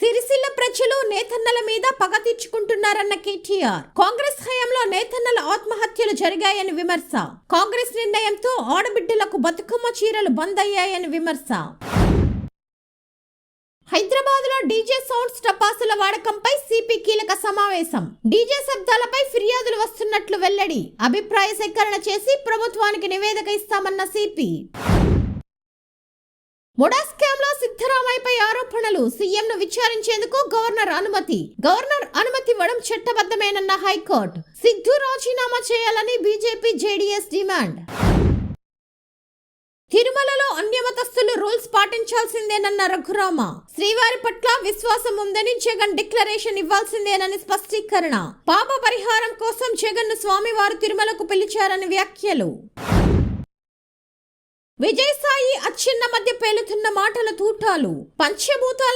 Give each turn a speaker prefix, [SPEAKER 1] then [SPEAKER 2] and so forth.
[SPEAKER 1] సిరిసిల్ల ప్రజలు నేతన్నల మీద పగ తీర్చుకుంటున్నారన్న కేటీఆర్. కాంగ్రెస్ హయాంలో నేతన్నల ఆత్మహత్యలు జరిగాయని విమర్శ. కాంగ్రెస్ నిర్ణయంతో ఆడబిడ్డలకు బతుకమ్మ చీరలు బంద్ అయ్యాయని విమర్శ. హైదరాబాద్ లో డీజే సౌండ్స్ టపాసుల వాడకంపై సిపి కీలక సమావేశం. డీజే శబ్దాలపై ఫిర్యాదులు వస్తున్నట్లు వెల్లడి. అభిప్రాయ సేకరణ చేసి ప్రభుత్వానికి నివేదిక ఇస్తామన్న సిపి. ముడా స్కామ్ లో సిద్ధరామయ్యపై ఆరోపణలు. సీఎంను విచారించేందుకు గవర్నర్ అనుమతి. గవర్నర్ అనుమతి ఇవ్వడం చట్టబద్ధమేనన్న హైకోర్టు. సిద్ధు రాజీనామా చేయాలని బీజేపీ జేడీఎస్ డిమాండ్. తిరుమలలో అన్యమతస్థులు రూల్స్ పాటించాల్సిందేనన్న రఘురామ. శ్రీవారి పట్ల విశ్వాసం ఉందని జగన్ డిక్లరేషన్ ఇవ్వాల్సిందేనని స్పష్టీకరణ. పాప పరిహారం కోసం జగన్ ను స్వామివారు తిరుమలకు పిలిచారని వ్యాఖ్యలు. విజయసాయి అచ్చెన్న మధ్య పేలుతున్న మాటల తూటాలు. పంచభూతాల